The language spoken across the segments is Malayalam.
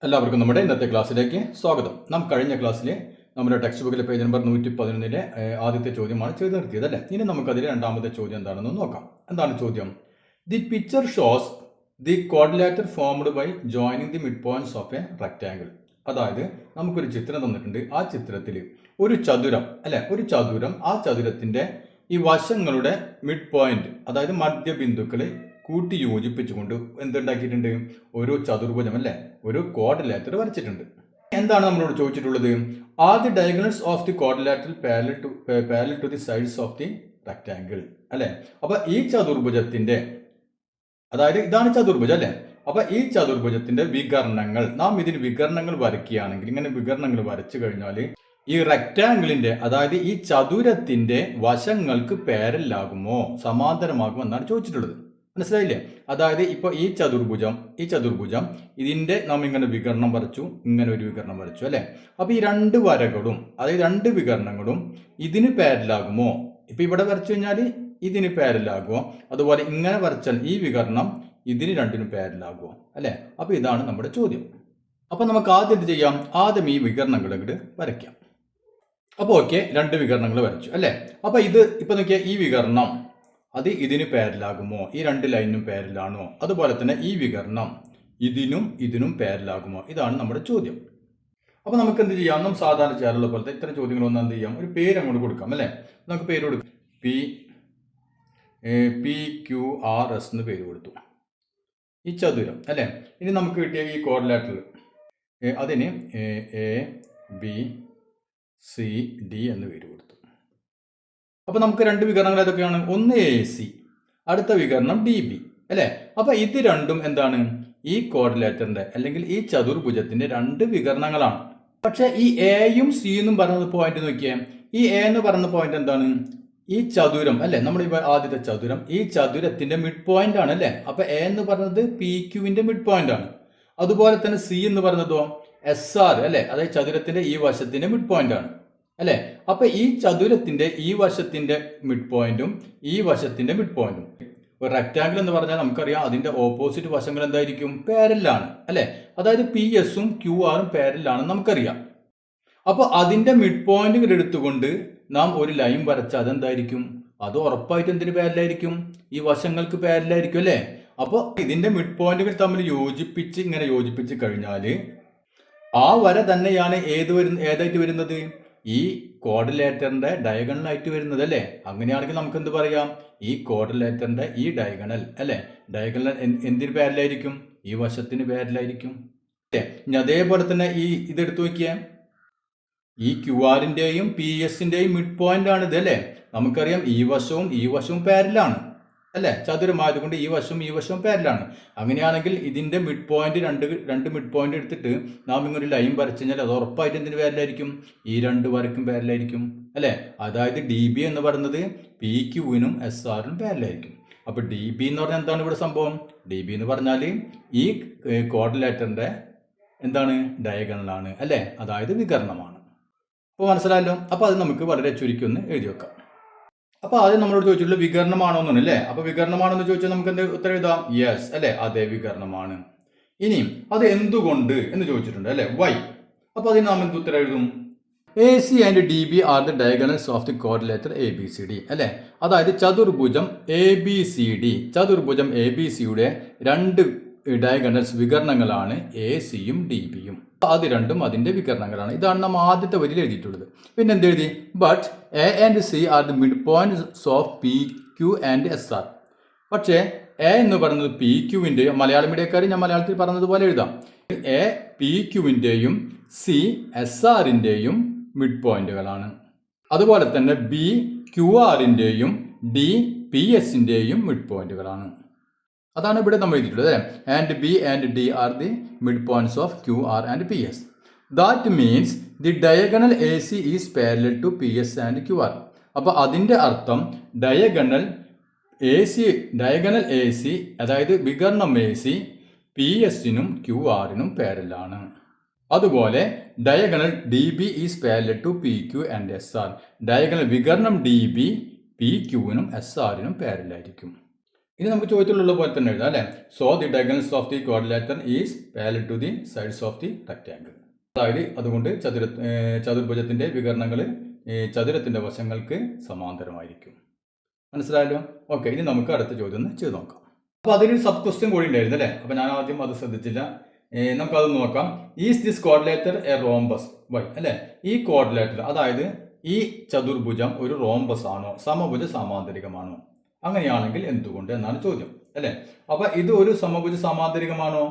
എല്ലാവർക്കും നമ്മുടെ ഇന്നത്തെ ക്ലാസ്സിലേക്ക് സ്വാഗതം. നാം കഴിഞ്ഞ ക്ലാസ്സിലെ നമ്മുടെ ടെക്സ്റ്റ് ബുക്കിലെ പേജ് നമ്പർ 111 ആദ്യത്തെ ചോദ്യമാണ് ചെയ്തു നിർത്തിയത് അല്ലേ. ഇനി നമുക്കതിലെ രണ്ടാമത്തെ ചോദ്യം എന്താണെന്ന് നോക്കാം. എന്താണ് ചോദ്യം? The picture shows the quadrilateral formed by joining the mid points of a rectangle. അതായത് നമുക്കൊരു ചിത്രം തന്നിട്ടുണ്ട്. ആ ചിത്രത്തിൽ ഒരു ചതുരം അല്ലെ, ഒരു ചതുരം, ആ ചതുരത്തിന്റെ ഈ വശങ്ങളുടെ മിഡ് പോയിന്റ് അതായത് മധ്യബിന്ദുക്കളെ കൂട്ടി യോജിപ്പിച്ചുകൊണ്ട് എന്തുണ്ടാക്കിയിട്ടുണ്ട്? ഒരു ചതുർഭുജം അല്ലെ, ഒരു ക്വാഡ്രിലേറ്റർ വരച്ചിട്ടുണ്ട്. എന്താണ് നമ്മളോട് ചോദിച്ചിട്ടുള്ളത്? Are the diagonals of the quadrilateral parallel to the sides of the rectangle അല്ലെ. അപ്പൊ ഈ ചതുർഭുജത്തിന്റെ, അതായത് ഇതാണ് ചതുർഭുജം അല്ലെ. അപ്പൊ ഈ ചതുർഭുജത്തിന്റെ വികർണങ്ങൾ, നാം ഇതിന് വികർണങ്ങൾ വരയ്ക്കുകയാണെങ്കിൽ, ഇങ്ങനെ വികർണങ്ങൾ വരച്ചു കഴിഞ്ഞാൽ ഈ റെക്ടാങ്കിളിന്റെ, അതായത് ഈ ചതുരത്തിന്റെ വശങ്ങൾക്ക് പാരലാകുമോ, സമാന്തരമാകുമോ എന്നാണ് ചോദിച്ചിട്ടുള്ളത്. മനസ്സിലായില്ലേ? അതായത് ഇപ്പൊ ഈ ചതുർഭുജം ഇതിന്റെ നാം ഇങ്ങനെ വികരണം വരച്ചു, ഇങ്ങനെ ഒരു വികരണം വരച്ചു അല്ലെ. അപ്പൊ ഈ രണ്ട് വരകളും, അതായത് രണ്ട് വികരണങ്ങളും ഇതിന് പാരലാകുമോ? ഇപ്പൊ ഇവിടെ വരച്ചു കഴിഞ്ഞാൽ ഇതിന് പാരലാകുമോ, അതുപോലെ ഇങ്ങനെ വരച്ചാൽ ഈ വികരണം ഇതിന് രണ്ടിനും പാരലാകുമോ അല്ലെ. അപ്പൊ ഇതാണ് നമ്മുടെ ചോദ്യം. അപ്പൊ നമുക്ക് ആദ്യം എന്ത് ചെയ്യാം? ആദ്യം ഈ വികരണങ്ങൾ ഇങ്ങോട്ട് വരയ്ക്കാം. അപ്പോൾ ഓക്കെ, രണ്ട് വികരണങ്ങൾ വരച്ചു അല്ലെ. അപ്പൊ ഇത് ഇപ്പൊ നോക്കിയാൽ ഈ വികരണം അത് ഇതിന് പാരലാകുമോ, ഈ രണ്ട് ലൈനിനും പാരലാണോ, അതുപോലെ തന്നെ ഈ വികരണം ഇതിനും പാരലാകുമോ, ഇതാണ് നമ്മുടെ ചോദ്യം. അപ്പൊ നമുക്ക് എന്ത് ചെയ്യാം? നാം സാധാരണ ചെയ്യാറുള്ള പോലത്തെ ഇത്തരം ചോദ്യങ്ങളൊന്നും എന്ത് ചെയ്യാം, ഒരു പേര് അങ്ങോട്ട് കൊടുക്കാം അല്ലെ. നമുക്ക് പേര് കൊടുക്കാം, PQRS എന്ന് പേര് കൊടുത്തു, ഈ ചതുരം അല്ലെ. ഇനി നമുക്ക് കിട്ടിയ ഈ ക്വാഡ്രിലേറ്റർ അതിന് ABCD എന്ന് പേര് കൊടുത്തു. അപ്പൊ നമുക്ക് രണ്ട് വികരണങ്ങൾ ഏതൊക്കെയാണ്? ഒന്ന് AC, അടുത്ത വികരണം DB അല്ലെ. അപ്പൊ ഇത് രണ്ടും എന്താണ്? ഈ ക്വാഡ്രിലേറ്ററിന്റെ അല്ലെങ്കിൽ ഈ ചതുർഭുജത്തിന്റെ രണ്ട് വികരണങ്ങളാണ്. പക്ഷെ ഈ എയും സി എന്നും പറയുന്ന പോയിന്റ് നോക്കിയേ. ഈ എ എന്ന് പറയുന്ന പോയിന്റ് എന്താണ്? ഈ ചതുരം അല്ലെ, നമ്മുടെ ഈ ആദ്യത്തെ ചതുരം, ഈ ചതുരത്തിന്റെ മിഡ് പോയിന്റ് ആണ് അല്ലെ. അപ്പൊ എ എന്ന് പറയുന്നത് PQവിന്റെ മിഡ് പോയിന്റ് ആണ്. അതുപോലെ തന്നെ സി എന്ന് പറയുന്നതോ SR അല്ലെ, അതായത് ചതുരത്തിന്റെ ഈ വശത്തിന്റെ മിഡ് പോയിന്റ് ആണ് അല്ലെ. അപ്പൊ ഈ ചതുരത്തിന്റെ ഈ വശത്തിന്റെ മിഡ് പോയിന്റും ഈ വശത്തിന്റെ മിഡ് പോയിന്റും, ഒരു റെക്ടാങ്കിൾ എന്ന് പറഞ്ഞാൽ നമുക്കറിയാം അതിന്റെ ഓപ്പോസിറ്റ് വശങ്ങൾ എന്തായിരിക്കും? പാരലാണ് അല്ലെ. അതായത് PS-ഉം QR-ഉം പാരലാണെന്ന് നമുക്കറിയാം. അപ്പൊ അതിന്റെ മിഡ് പോയിന്റുകൾ എടുത്തുകൊണ്ട് നാം ഒരു ലൈൻ വരച്ചാൽ അതെന്തായിരിക്കും? അത് ഉറപ്പായിട്ട് എന്തിന് പാരലായിരിക്കും? ഈ വശങ്ങൾക്ക് പാരലായിരിക്കും അല്ലെ. അപ്പോൾ ഇതിന്റെ മിഡ് പോയിന്റുകൾ തമ്മിൽ ഇങ്ങനെ യോജിപ്പിച്ച് കഴിഞ്ഞാൽ ആ വര തന്നെയാണ് ഏതായിട്ട് വരുന്നത്? ഈ ക്വാഡ്രിലേറ്ററിന്റെ ഡയഗണലായിട്ട് വരുന്നത് അല്ലെ. അങ്ങനെയാണെങ്കിൽ നമുക്ക് എന്ത് പറയാം? ഈ ക്വാഡ്രിലേറ്ററിന്റെ ഈ ഡയഗണൽ അല്ലെ, ഡയഗണൽ എന്തിന് പാരലായിരിക്കും? ഈ വശത്തിന് പാരലായിരിക്കും അല്ലെ. ഇനി അതേപോലെ തന്നെ ഈ ഇതെടുത്തു നോക്കിയേ, ഈ QR-ന്റെയും PS-ന്റെയും മിഡ് പോയിന്റ് ആണ് ഇത് അല്ലെ. നമുക്കറിയാം ഈ വശവും പാരലാണ് അല്ലെ. ചതുരമായതുകൊണ്ട് ഈ വശവും പാരലാണ്. അങ്ങനെയാണെങ്കിൽ ഇതിന്റെ മിഡ് പോയിന്റ് രണ്ട് മിഡ് പോയിന്റ് എടുത്തിട്ട് നാം ഇങ്ങൊരു ലൈൻ വരച്ചു കഴിഞ്ഞാൽ അത് ഉറപ്പായിട്ട് എന്തിന് പാരലായിരിക്കും? ഈ രണ്ട് വരക്കും പാരലായിരിക്കും അല്ലെ. അതായത് DB എന്ന് പറയുന്നത് PQവിനും SR-നും പാരലായിരിക്കും. അപ്പൊ DB എന്ന് പറഞ്ഞാൽ എന്താണ് ഇവിടെ സംഭവം? DB എന്ന് പറഞ്ഞാൽ ഈ ക്വാഡ്രിലേറ്ററിന്റെ എന്താണ്? ഡയഗണലാണ് അല്ലെ, അതായത് വികരണമാണ്. അപ്പോൾ മനസ്സിലായല്ലോ. അപ്പൊ അത് നമുക്ക് വളരെ ചുരുക്കി ഒന്ന് എഴുതി വെക്കാം. അപ്പൊ ആദ്യം നമ്മളോട് ചോദിച്ചിട്ടുള്ള വികരണമാണോ എന്നാണ് അല്ലേ. അപ്പൊ വികരണമാണെന്ന് ചോദിച്ചാൽ നമുക്ക് എന്ത് ഉത്തരം എഴുതാം? യെസ് അല്ലെ, അതെ വികരണമാണ്. ഇനിയും അത് എന്തുകൊണ്ട് എന്ന് ചോദിച്ചിട്ടുണ്ട് അല്ലെ, വൈ. അപ്പൊ അതിന് നാം എന്ത് ഉത്തരം എഴുതും? AC and DB are the diagonals of the quadrilateral ABCD അല്ലെ. അതായത് ചതുർഭുജം ABCയുടെ രണ്ട് ഡയഗണൽസ് വികരണങ്ങളാണ് AC-യും DB-യും. അത് രണ്ടും അതിന്റെ വികരണങ്ങളാണ്. ഇതാണ് നാം ആദ്യത്തെ വരിയിൽ എഴുതിയിട്ടുള്ളത്. പിന്നെ എന്ത് എഴുതി? But A and C R the mid points of PQ and SR. പക്ഷേ A എന്ന് പറയുന്നത് PQവിന്റെയും, മലയാളം മീഡിയക്കാർ ഞാൻ മലയാളത്തിൽ പറഞ്ഞതുപോലെ എഴുതാം, A PQവിന്റെയും C SR-ന്റെയും മിഡ് പോയിന്റുകളാണ്. അതുപോലെ തന്നെ B QR-ന്റെയും D PS-ന്റെയും മിഡ് പോയിന്റുകളാണ്. അതാണ് ഇവിടെ നമ്മൾ എഴുതിയിട്ടുള്ളത് അല്ലേ. And B and D are the mid points of QR and PS. That means the diagonal AC is parallel to PS and QR. അപ്പൊ അതിന്റെ അർത്ഥം ഡയഗണൽ AC അതായത് വികരണം AC PS-നും QR-നും പാരലാണ്. അതുപോലെ diagonal DB is parallel to PQ and SR. Diagonal വികരണം DB PQ-നും SR-നും പാരലായിരിക്കും. ഇനി നമുക്ക് ചോദ്യത്തിലുള്ള പോലെ തന്നെ എഴുതാം അല്ലേ. So the diagonals of the quadrilateral is parallel to the sides of the rectangle. അതായത് അതുകൊണ്ട് ചതുർഭുജത്തിന്റെ വികരണങ്ങൾ ചതുരത്തിന്റെ വശങ്ങൾക്ക് സമാന്തരമായിരിക്കും. മനസ്സിലായല്ലോ? ഓക്കെ, ഇനി നമുക്ക് അടുത്ത ചോദ്യം ഒന്ന് ചെയ്ത് നോക്കാം. അപ്പോൾ അതിനൊരു സബ് ക്വസ്റ്റ്യൻ കൂടി ഉണ്ടായിരുന്നു അല്ലേ. അപ്പോൾ ഞാൻ ആദ്യം അത് ശ്രദ്ധിച്ചില്ല. നമുക്കത് നോക്കാം. Is this quadrilateral a rhombus why അല്ലേ. ഈ ക്വാഡ്രിലേറ്റർ അതായത് ഈ ചതുർഭുജം ഒരു റോംബസ് ആണോ, സമഭുജ സമാന്തരികമാണോ? അങ്ങനെയാണെങ്കിൽ എന്തുകൊണ്ട് എന്നാണ് ചോദ്യം അല്ലേ. അപ്പൊ ഇത് ഒരു സമഭുജ സമാന്തരികമാണോ?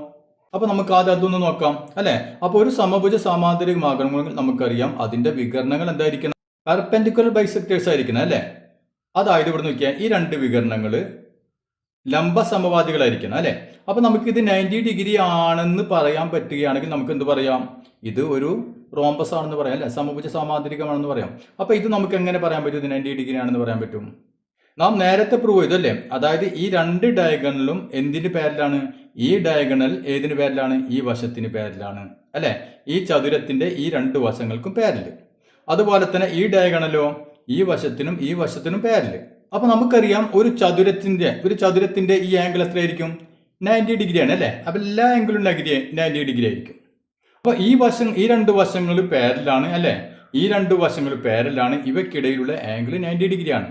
അപ്പൊ നമുക്ക് ആദ്യം അതൊന്ന് നോക്കാം അല്ലെ. അപ്പൊ ഒരു സമഭുജ സമാന്തരികമാകണമെങ്കിൽ നമുക്കറിയാം അതിന്റെ വികരണങ്ങൾ എന്തായിരിക്കണം, പെർപെൻഡിക്കുലർ ബൈസെക്ടേഴ്സ് ആയിരിക്കണം അല്ലെ. അതായത് ഇവിടെ നോക്കിയാൽ ഈ രണ്ട് വികരണങ്ങൾ ലംബ സമവാദികളായിരിക്കണം അല്ലെ. അപ്പൊ നമുക്ക് ഇത് 90 ഡിഗ്രി ആണെന്ന് പറയാൻ പറ്റുകയാണെങ്കിൽ നമുക്ക് എന്ത് പറയാം, ഇത് ഒരു റോംബസ് ആണെന്ന് പറയാം അല്ലെ, സമഭുജ സമാന്തരികമാണെന്ന് പറയാം. അപ്പൊ ഇത് നമുക്ക് എങ്ങനെ പറയാൻ പറ്റും, ഇത് 90 ഡിഗ്രി ആണെന്ന് പറയാൻ പറ്റും? നാം നേരത്തെ പ്രൂവ് ചെയ്തല്ലേ. അതായത് ഈ രണ്ട് ഡയഗണലും എന്തിന് പാരലാണ്, ഈ ഡയഗണൽ ഏതിന് പാരലാണ്, ഈ വശത്തിന് പാരലാണ് അല്ലെ. ഈ ചതുരത്തിന്റെ ഈ രണ്ട് വശങ്ങൾക്കും പാരല്. അതുപോലെ തന്നെ ഈ ഡയഗണലോ ഈ വശത്തിനും ഈ വശത്തിനും പാരല്. അപ്പൊ നമുക്കറിയാം ഒരു ചതുരത്തിന്റെ ഈ ആംഗിൾ എത്രയായിരിക്കും, 90 ഡിഗ്രി ആണ് അല്ലെ. അപ്പൊ എല്ലാ ആംഗിളും 90 ഡിഗ്രി ആയിരിക്കും. അപ്പൊ ഈ രണ്ട് വശങ്ങൾ പാരലാണ് അല്ലെ. ഈ രണ്ട് വശങ്ങൾ പാരലാണ്, ഇവയ്ക്കിടയിലുള്ള ആംഗിൾ 90 ഡിഗ്രി ആണ്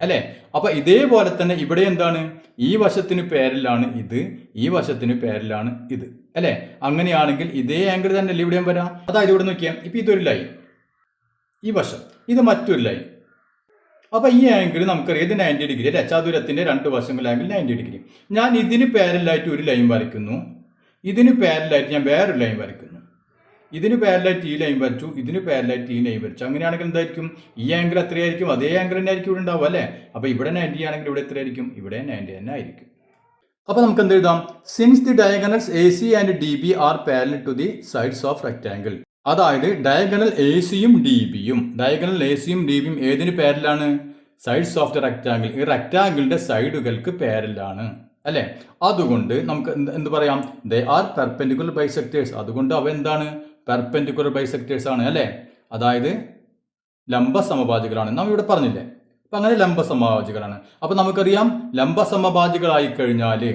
അല്ലെ. അപ്പൊ ഇതേപോലെ തന്നെ ഇവിടെ എന്താണ്, ഈ വശത്തിന് പാരലാണ് ഇത്, ഈ വശത്തിന് പാരലാണ് ഇത് അല്ലെ. അങ്ങനെയാണെങ്കിൽ ഇതേ ആംഗിൾ തന്നെ അല്ലേ ഇവിടെയും വരാം. അതായത് ഇവിടെ നോക്കിയാൽ ഇപ്പൊ ഇതൊരു ലൈൻ, ഈ വശം ഇത് മറ്റൊരു ലൈൻ. അപ്പൊ ഈ ആംഗിൾ നമുക്കറിയാം ഇത് 90 ഡിഗ്രി അല്ലെ. ചതുരത്തിന്റെ രണ്ട് വശങ്ങളുടെ ആംഗിൾ 90 ഡിഗ്രി. ഞാൻ ഇതിന് പാരലായിട്ട് ഒരു ലൈൻ വരയ്ക്കുന്നു, ഇതിന് പാരലായിട്ട് ഞാൻ വേറൊരു ലൈൻ വരയ്ക്കുന്നു, ഇതിന് പാരലായിട്ട് ഈ ലൈൻ വരച്ചു, ഇതിന് പാരലായിട്ട് ഈ ലൈൻ വരച്ചു. അങ്ങനെയാണെങ്കിൽ എന്തായിരിക്കും, ഈ ആംഗിൾ എത്രയായിരിക്കും, അതേ ആംഗിൾ തന്നെ ആയിരിക്കും ഇവിടെ ഉണ്ടാവും അല്ലെ. അപ്പൊ ഇവിടെ 90 ആണെങ്കിൽ ഇവിടെ എത്രയായിരിക്കും, ഇവിടെ 90 തന്നെ ആയിരിക്കും. അപ്പൊ നമുക്ക് എന്ത് എഴുതാം, since the diagonals A C and D B are parallel to the sides of rectangle. അതായത് ഡയഗണൽ എ സിയും ഡി ബിയും ഏതിന് പാരലാണ്, സൈഡ്സ് ഓഫ് ദി റെക്ടാങ്കിൾ, ഈ റെക്ടാങ്കിളിന്റെ സൈഡുകൾക്ക് പാരലാണ് അല്ലെ. അതുകൊണ്ട് നമുക്ക് എന്ത് പറയാം, ദേ ആർ പെർപെൻഡിക്കുലർ ബൈസെക്ടേഴ്സ്. അതുകൊണ്ട് അവ എന്താണ്, പെർപെൻഡിക്കുലർ ബൈസെക്ടേഴ്സ് ആണ് അല്ലെ. അതായത് ലംബ സമഭാജികളാണ് നാം ഇവിടെ പറഞ്ഞില്ലേ. അപ്പൊ അങ്ങനെ ലംബ സമഭാജികളാണ്. അപ്പൊ നമുക്കറിയാം ലംബ സമഭാജികളായി കഴിഞ്ഞാല്,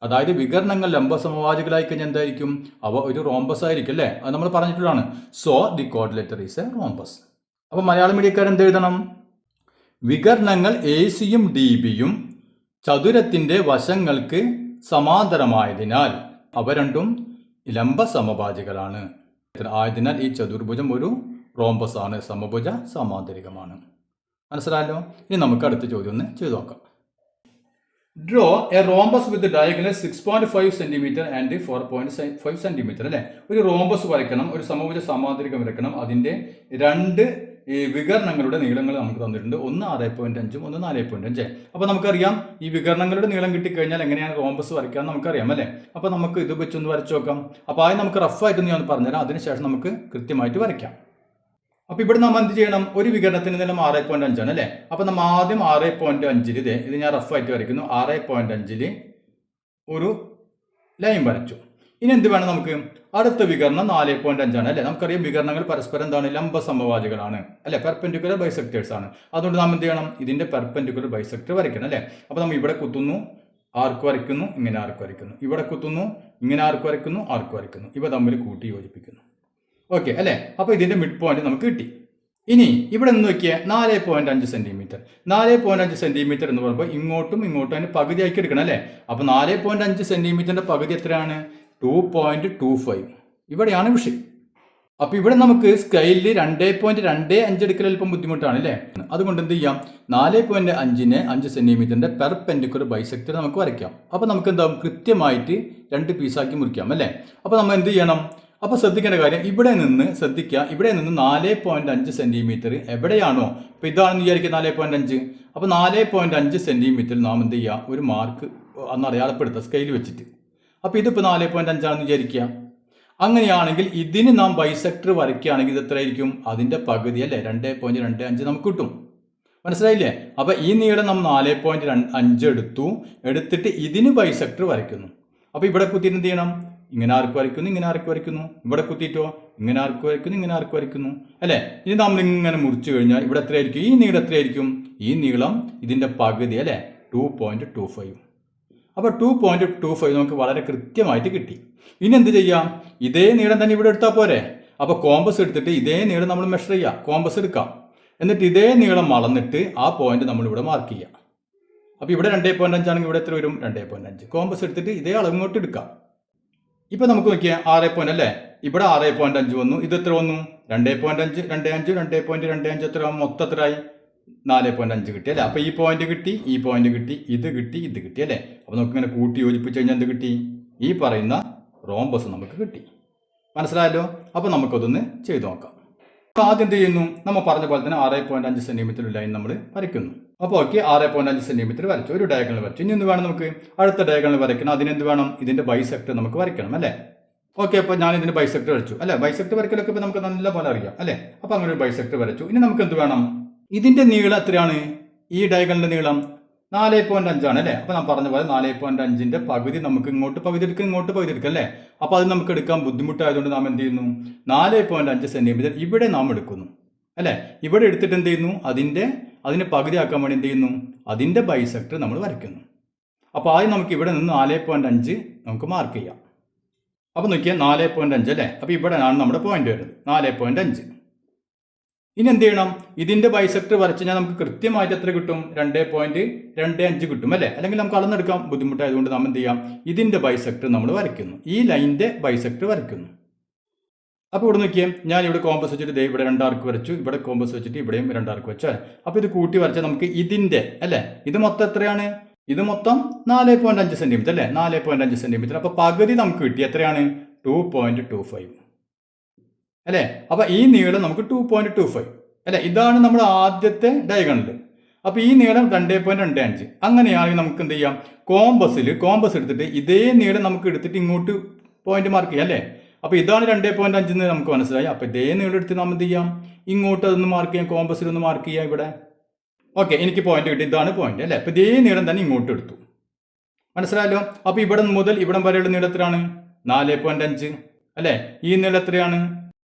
അതായത് വികരണങ്ങൾ ലംബ സമവാചികളായി കഴിഞ്ഞാൽ എന്തായിരിക്കും, അവ ഒരു റോംബസ് ആയിരിക്കും അല്ലേ. അത് നമ്മൾ പറഞ്ഞിട്ടുള്ളതാണ്. So the quadrilateral is A rhombus. അപ്പൊ മലയാളം മീഡിയക്കാർ എന്ത് എഴുതണം, വികരണങ്ങൾ എ സിയും ഡി ബിയും ചതുരത്തിന്റെ വശങ്ങൾക്ക് സമാന്തരമായതിനാൽ അവ രണ്ടും ലംബ സമഭാജികളാണ്. ആയതിനാൽ ഈ ചതുർഭുജം ഒരു റോംബസ് ആണ്, സമഭുജ സമാന്തരികമാണ്. മനസ്സിലായല്ലോ. ഇനി നമുക്ക് അടുത്ത ചോദ്യം ഒന്ന് ചെയ്തു നോക്കാം. Draw A rhombus with diagonal 6.5 centimetre and 4.5 centimetre അല്ലെ. ഒരു റോംബസ് വരയ്ക്കണം, ഒരു സമഭുജ സമാന്തരികം വരയ്ക്കണം. അതിന്റെ രണ്ട് വികരണങ്ങളുടെ നീളങ്ങൾ നമുക്ക് തന്നിട്ടുണ്ട്, ഒന്ന് 6.5 ഒന്ന് 4.5. അപ്പൊ നമുക്കറിയാം ഈ വികരണങ്ങളുടെ നീളം കിട്ടിക്കഴിഞ്ഞാൽ എങ്ങനെയാണ് റോംബസ് വരയ്ക്കാൻ നമുക്കറിയാം അല്ലെ. അപ്പൊ നമുക്ക് ഇത് വെച്ചൊന്ന് വരച്ചു നോക്കാം. അപ്പൊ ആദ്യം നമുക്ക് റഫായിട്ട് ഞാൻ പറഞ്ഞുതരാം, അതിനുശേഷം നമുക്ക് കൃത്യമായിട്ട് വരയ്ക്കാം. അപ്പൊ ഇവിടെ നമ്മൾ എന്ത് ചെയ്യണം, ഒരു വികരണത്തിന് നീളം 6.5 ആണ് അല്ലെ. അപ്പൊ നമ്മൾ ആദ്യം 6.5 ഇത് ഞാൻ റഫായിട്ട് വരയ്ക്കുന്നു. 6.5 ഒരു ലൈൻ വരച്ചു. ഇനി എന്ത് വേണം നമുക്ക്, അടുത്ത വികരണം 4.5 ആണ് അല്ലെ. നമുക്കറിയാം വികരണങ്ങൾ പരസ്പരം എന്താണ്, ലംബ സമവാചികളാണ് അല്ലെ, പെർപെൻഡിക്കുലർ ബൈസെക്ടേഴ്സ് ആണ്. അതുകൊണ്ട് നാം എന്ത് ചെയ്യണം, ഇതിന്റെ പെർപെൻഡിക്കുലർ ബൈസെക്ടർ വരയ്ക്കണം അല്ലെ. അപ്പൊ നമ്മൾ ഇവിടെ കുത്തുന്നു, ആർക്ക് വരയ്ക്കുന്നു, ഇങ്ങനെ ആർക്ക് വരയ്ക്കുന്നു, ഇവിടെ കുത്തുന്നു, ഇങ്ങനെ ആർക്ക് വരയ്ക്കുന്നു, ആർക്ക് വരയ്ക്കുന്നു, ഇവ തമ്മിൽ കൂട്ടി യോജിപ്പിക്കുന്നു. ഓക്കെ അല്ലെ. അപ്പൊ ഇതിന്റെ മിഡ് പോയിന്റ് നമുക്ക് കിട്ടി. ഇനി ഇവിടെ നിന്ന് നോക്കിയാൽ 4.5 സെന്റിമീറ്റർ. 4.5 സെന്റിമീറ്റർ എന്ന് പറയുമ്പോൾ ഇങ്ങോട്ടും അതിന് പകുതി ആക്കി എടുക്കണം അല്ലെ. അപ്പൊ 4.5 സെന്റിമീറ്ററിന്റെ പകുതി എത്രയാണ്, 2.25. ഇവിടെയാണ് വിഷയം. അപ്പൊ ഇവിടെ നമുക്ക് സ്കെയിലിൽ 2.25 എടുക്കൽ അല്പം ബുദ്ധിമുട്ടാണ് അല്ലേ. അതുകൊണ്ട് എന്ത് ചെയ്യാം, 4.5നെ 5 സെന്റിമീറ്ററിന്റെ പെർപെൻഡിക്കുലർ ബൈസെക്ടർ നമുക്ക് വരയ്ക്കാം. അപ്പൊ നമുക്ക് എന്താവും, കൃത്യമായിട്ട് 2 പീസാക്കി മുറിക്കാം അല്ലേ. അപ്പൊ നമ്മൾ എന്ത് ചെയ്യണം, അപ്പൊ ശ്രദ്ധിക്കേണ്ട കാര്യം, ഇവിടെ നിന്ന് 4.5 സെന്റിമീറ്റർ എവിടെയാണോ, ഇപ്പൊ ഇതാണെന്ന് വിചാരിക്കുക 4.5. അപ്പൊ 4.5 സെന്റിമീറ്റർ നാം എന്ത് ചെയ്യുക, ഒരു മാർക്ക് അന്ന് അടയാളപ്പെടുത്തുക സ്കെയിൽ വെച്ചിട്ട്. അപ്പൊ ഇതിപ്പോ 4.5 ആണെന്ന് വിചാരിക്കുക. അങ്ങനെയാണെങ്കിൽ ഇതിന് നാം ബൈസെക്ടർ വരയ്ക്കുകയാണെങ്കിൽ ഇത് എത്രയായിരിക്കും, അതിന്റെ പകുതി അല്ലെ, 2.25 നമുക്ക് കിട്ടും. മനസ്സിലായില്ലേ. അപ്പൊ ഈ നീളം നാം 4.5 എടുത്തിട്ട് ഇതിന് ബൈസെക്ടർ വരയ്ക്കുന്നു. അപ്പൊ ഇവിടെ കുത്തിയിട്ട് എന്ത് ചെയ്യണം, ഇങ്ങനെ ആർക്ക് വരയ്ക്കുന്നു, ഇങ്ങനെ ആർക്ക് വരയ്ക്കുന്നു, ഇവിടെ കുത്തിയിട്ടോ ഇങ്ങനെ ആർക്ക് വരയ്ക്കുന്നു, ഇങ്ങനെ ആർക്ക് വരയ്ക്കുന്നു അല്ലെ. ഇനി നമ്മൾ ഇങ്ങനെ മുറിച്ചു കഴിഞ്ഞാൽ ഇവിടെ എത്രയായിരിക്കും, ഈ നീളം എത്രയായിരിക്കും, ഈ നീളം ഇതിന്റെ പകുതി അല്ലെ, 2.25. അപ്പോൾ 2.25 നമുക്ക് വളരെ കൃത്യമായിട്ട് കിട്ടി. ഇനി എന്ത് ചെയ്യാം? ഇതേ നീളം തന്നെ ഇവിടെ എടുത്താൽ പോരെ? അപ്പോൾ കോമ്പസ് എടുത്തിട്ട് ഇതേ നീളം നമ്മൾ മെഷർ ചെയ്യാം. കോമ്പസ് എടുക്കാം. എന്നിട്ട് ഇതേ നീളം അളന്നിട്ട് ആ പോയിന്റ് നമ്മളിവിടെ മാർക്ക് ചെയ്യാം. അപ്പോൾ ഇവിടെ 2.5 ആണെങ്കിൽ ഇവിടെ എത്ര വരും? 2.5. കോമ്പസ് എടുത്തിട്ട് ഇതേ അളവ് ഇങ്ങോട്ട് എടുക്കാം. ഇപ്പോൾ നമുക്ക് നോക്കിയാൽ 6 അല്ലേ? ഇവിടെ 6.5 വന്നു. ഇത് എത്ര വന്നു? 2.5, 2.5, 2.25 എത്ര മൊത്തം എത്രയായി? 4.5 കിട്ടി അല്ലേ? അപ്പോൾ ഈ പോയിന്റ് കിട്ടി, ഈ പോയിന്റ് കിട്ടി, ഇത് കിട്ടി, ഇത് കിട്ടി അല്ലേ? അപ്പോൾ നമുക്കിങ്ങനെ കൂട്ടി യോജിപ്പിച്ച് കഴിഞ്ഞാൽ എന്ത് കിട്ടി? ഈ പറയുന്ന റോംബസ് നമുക്ക് കിട്ടി. മനസ്സിലായല്ലോ? അപ്പോൾ നമുക്കതൊന്ന് ചെയ്തു നോക്കാം. അപ്പോൾ ആദ്യം എന്ത് ചെയ്യുന്നു? നമ്മൾ പറഞ്ഞ പോലെ തന്നെ 6.5 സെൻറ്റിമീറ്റർ ലൈൻ നമ്മൾ വരയ്ക്കുന്നു. അപ്പോൾ ഓക്കെ, 6.5 സെൻറ്റിമീറ്റർ വരച്ചു, ഒരു ഡയഗണൽ വരച്ചു. ഇനി എന്ത് വേണം നമുക്ക്? അടുത്ത ഡയഗണൽ വരയ്ക്കണം. അതിനെന്ത് വേണം? ഇതിൻ്റെ ബൈസെക്ടർ നമുക്ക് വരയ്ക്കണം അല്ലേ? ഓക്കെ, അപ്പോൾ ഞാൻ ഇതിൻ്റെ ബൈസെക്ടർ വരച്ചു അല്ലേ? ബൈസെക്ടർ വരയ്ക്കലൊക്കെ ഇപ്പോൾ നമുക്ക് നല്ല പോലെ അറിയാം അല്ലേ? അപ്പോൾ അങ്ങനെ ഒരു ബൈസെക്ടർ വരച്ചു. ഇനി നമുക്ക് എന്ത് വേണം? ഇതിൻ്റെ നീളം എത്രയാണ്? ഈ ഡയഗണലിൻ്റെ നീളം 4.5 ആണ് അല്ലേ? അപ്പോൾ ഞാൻ പറഞ്ഞ പോലെ 4.5ൻ്റെ പകുതി നമുക്ക് ഇങ്ങോട്ട് പകുതി എടുക്കുക, ഇങ്ങോട്ട് പകുതി എടുക്കുക അല്ലേ? അപ്പോൾ അത് നമുക്ക് എടുക്കാൻ ബുദ്ധിമുട്ടായതുകൊണ്ട് നാം എന്ത് ചെയ്യുന്നു? 4.5 സെൻറ്റിമീറ്റർ ഇവിടെ നാം എടുക്കുന്നു അല്ലേ? ഇവിടെ എടുത്തിട്ട് എന്ത് ചെയ്യുന്നു? അതിനെ പകുതിയാക്കാൻ വേണ്ടി എന്ത് ചെയ്യുന്നു? അതിൻ്റെ ബൈസെക്ടർ നമ്മൾ വരയ്ക്കുന്നു. അപ്പോൾ ആദ്യം നമുക്ക് ഇവിടെ നിന്ന് 4.5 നമുക്ക് മാർക്ക് ചെയ്യാം. അപ്പോൾ നോക്കിയാൽ 4.5 അല്ലേ? അപ്പോൾ ഇവിടെയാണ് നമ്മുടെ പോയിന്റ് വരുന്നത് 4.5. ഇനി എന്ത് ചെയ്യണം? ഇതിൻ്റെ ബൈസെക്ടർ വരച്ച് കഴിഞ്ഞാൽ നമുക്ക് കൃത്യമായിട്ട് എത്ര കിട്ടും? 2.25 കിട്ടും അല്ലേ? അല്ലെങ്കിൽ നമുക്ക് അളന്നെടുക്കാൻ ബുദ്ധിമുട്ടായതുകൊണ്ട് നാം എന്ത് ചെയ്യാം? ഇതിൻ്റെ ബൈസെക്ടർ നമ്മൾ വരയ്ക്കുന്നു. ഈ ലൈനിൻ്റെ ബൈസെക്ടർ വരയ്ക്കുന്നു. അപ്പോൾ ഇവിടെ നോക്കിയാൽ ഞാൻ ഇവിടെ കോമ്പസ് വെച്ചിട്ട് ഇവിടെ 2 ആർക്ക് വരച്ചു, ഇവിടെ കോമ്പസ് വെച്ചിട്ട് ഇവിടെയും 2 ആർക്ക് വെച്ചാൽ അപ്പോൾ ഇത് കൂട്ടി വരച്ചാൽ നമുക്ക് ഇതിൻ്റെ അല്ലേ? ഇത് മൊത്തം എത്രയാണ്? ഇത് മൊത്തം 4.5 സെൻറ്റിമീറ്റർ അല്ലേ? 4.5 സെൻറ്റിമീറ്റർ. അപ്പോൾ പകുതി നമുക്ക് കിട്ടി. എത്രയാണ്? 2.25 അല്ലേ? അപ്പോൾ ഈ നീളം നമുക്ക് 2.25 അല്ലേ? ഇതാണ് നമ്മുടെ ആദ്യത്തെ ഡയഗണൽ. അപ്പോൾ ഈ നീളം 2.25. അങ്ങനെയാണെങ്കിൽ നമുക്ക് എന്ത് ചെയ്യാം? കോമ്പസ് എടുത്തിട്ട് ഇതേ നീളം നമുക്ക് എടുത്തിട്ട് ഇങ്ങോട്ട് പോയിന്റ് മാർക്ക് ചെയ്യാം അല്ലേ? അപ്പോൾ ഇതാണ് 2.5 എന്ന് നമുക്ക് മനസ്സിലായി. അപ്പോൾ ഇതേ നീളം എടുത്ത് നമ്മൾ എന്ത് ചെയ്യാം? ഇങ്ങോട്ട് അതൊന്ന് മാർക്ക് ചെയ്യാം, കോമ്പസിലൊന്ന് മാർക്ക് ചെയ്യാം ഇവിടെ. ഓക്കെ, എനിക്ക് പോയിന്റ് കിട്ടി. ഇതാണ് പോയിന്റ് അല്ലേ? അപ്പോൾ ഇതേ നീളം തന്നെ ഇങ്ങോട്ട് എടുത്തു. മനസ്സിലായല്ലോ? അപ്പോൾ ഇവിടെ മുതൽ ഇവിടം വരെയുള്ള നീളം എത്രയാണ്? 4.5 അല്ലേ? ഈ നീളം എത്രയാണ്?